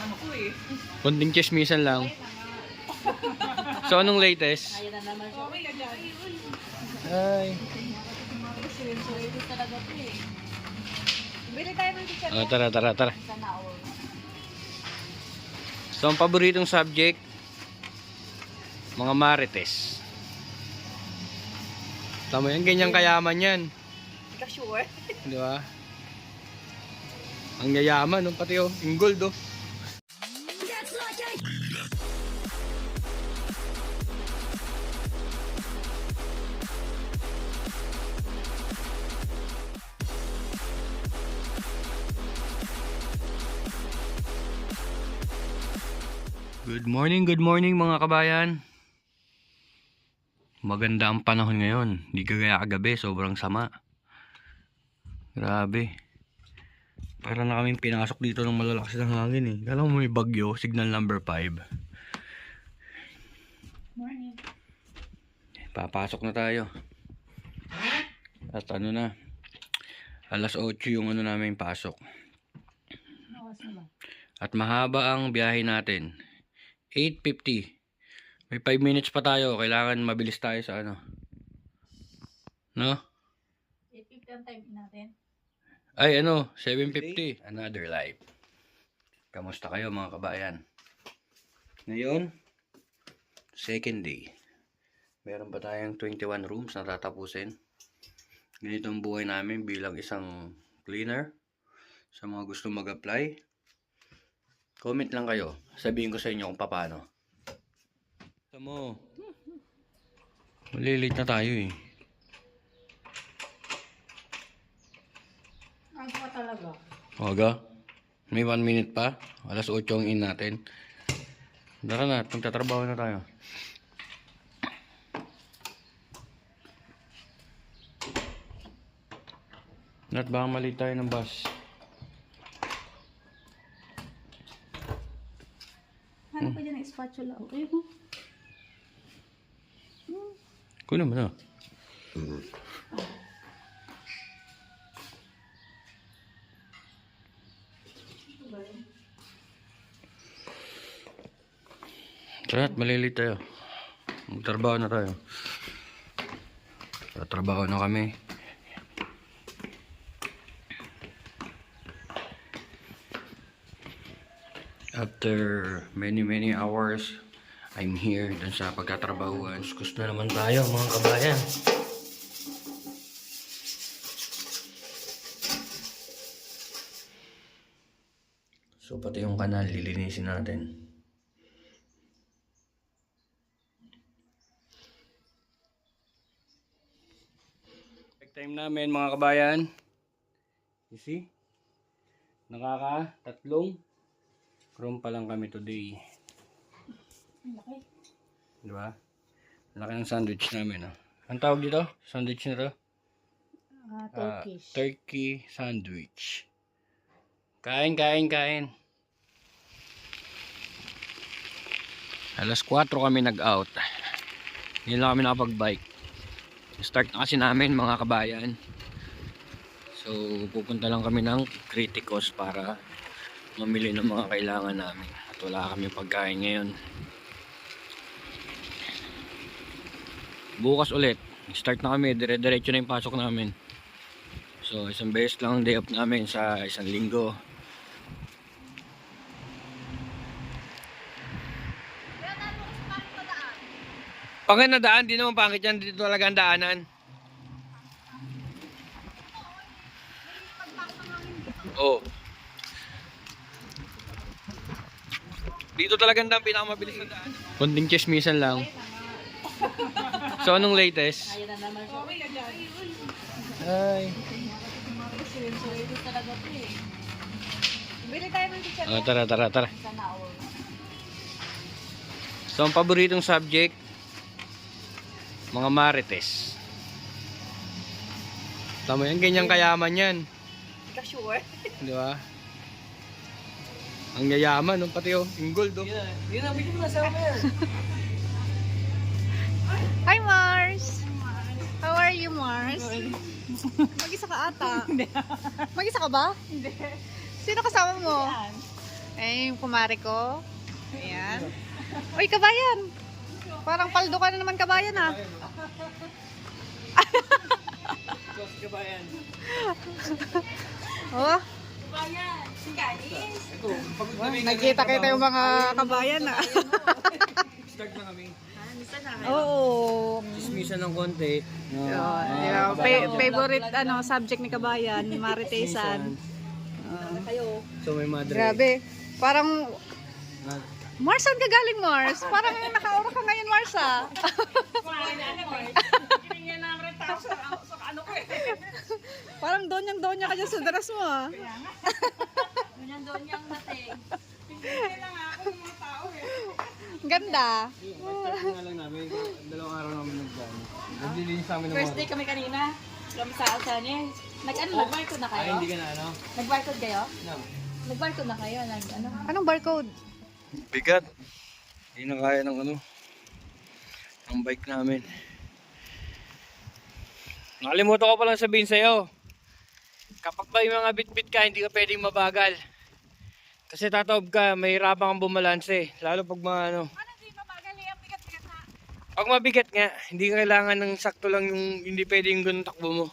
ano ko eh. Konting chismisan lang. So, anong latest? Ayun na naman siya. Okay ka dyan. Ay. Sulit talaga po eh. Bili tayo ng teacher. Oh, tara. Sana all. So, ang paboritong subject, mga marites. Tama yan, ganyang kayaman yan. Hindi ka sure? Di ba? Ang yayaman, no? Pati yung gold, oh. Good morning mga kabayan. Maganda ang panahon ngayon. Hindi kagaya kagabi, sobrang sama. Grabe. Para na kaming pinasok dito ng malalakas ng hangin eh. Kala mo may bagyo, signal number 5. Morning. Papasok na tayo. At ano na, alas 8 yung ano namin pasok. Nawas na ba? At mahaba ang biyahe natin. 8:50. May 5 minutes pa tayo. Kailangan mabilis tayo sa ano. No? 8:50 ang time natin. Ay ano, 7:50. Another life. Kamusta kayo mga kabayan? Ngayon, second day. Meron pa tayong 21 rooms na tatapusin. Ganito ang buhay namin bilang isang cleaner. Sa mga gusto mag-apply, comment lang kayo. Sabihin ko sa inyo kung paano. Gusto mo. Malilate na tayo eh. Ano ka talaga? Waga. May 1 minute pa. Alas 8 ang in natin. Tara na, magtatrabaho na tayo. Nat, baka mali tayo ng bus. Hanap ko dyan ng spatula. Ayun. Kunin mo na. Tara, malilate tayo. Magtrabaho na tayo. Tatrabaho na kami. After many hours, I'm here dun sa pagkatrabahuan. Gusto na naman tayo mga kabayan. So pati yung kanal, lilinisin natin. Check time namin mga kabayan. You see? Nakaka-3 room pa lang kami today. Laki. Diba? Laki ng sandwich namin. Oh. Ang tawag dito? Sandwich na to? Turkish. Turkey sandwich. Kain. Alas 4 kami nag-out. Hindi lang kami nakapag-bike. Start na kasi namin mga kabayan. So pupunta lang kami ng Criticos para mamili ng mga kailangan namin. At wala kami pagkain ngayon. Bukas ulit. Start na kami. Dire-diretso na yung pasok namin. So isang beses lang ang day off namin sa isang linggo. Pangit na daan. Di naman pangit yan. Dito talaga ang daanan. Oo. Dito talagang ang pinakamabilis na daan. Konting chismisan lang. So, anong latest? Ayun na naman siya. Okay ka dyan. Ay. Sulit talaga po eh. Bili tayo ng teacher. Oh, tara. Sana all. So, ang paboritong subject, mga marites. Tama yan, ganyang kayaman yan. Hindi ka sure? Di ba? Ang yayaman, no? Pati yung gold, oh. Yun ang bigyan mo na sa amin. Hi Mars! How are you Mars? Mag-isa ka ata. Mag-isa ka ba? Hindi. Sino kasama mo? Eh, yung kumari ko. Ayan. Uy, kabayan. Parang paldo ka na naman, kabayan, ah. Kabayan. Oh, Bayan, guys. Ito, pagod kami. nagkita-kita yung mga kabayan, ah. Start na kami. Oo. Chismisan ng konti. Yeah, favorite subject ni kabayan, maritesan. So may madre. Grabe. Parang Mars, saan ka galing, Mars? Parang nakaura ka ngayon, Mars, ah. Parang donyang-donya ka dyan sa dress mo, ah. Doon yung dating. Ganda. Start na lang namin. Dalawang araw namin nagdaan. Naglilinis namin ng First day kami kanina. Kami sa Alsane. Nag-barcode na kayo? Ay, hindi ka na ano? Nag-barcode kayo? No. Nag-barcode na kayo? Nag-ano? Anong barcode? Bigat. Hindi na kaya ng ng bike namin. Nakalimutan ko palang sabihin sa'yo. Kapag may mga bit-bit ka, hindi ka pwedeng mabagal. Kasi tataob ka, mahirapan kang bumalanse. Lalo pag mga Ano, di mabagal eh. Ang bigat-bigat na. Pag mabigat nga, hindi ka kailangan ng sakto lang yung hindi pwedeng yung ganun takbo mo.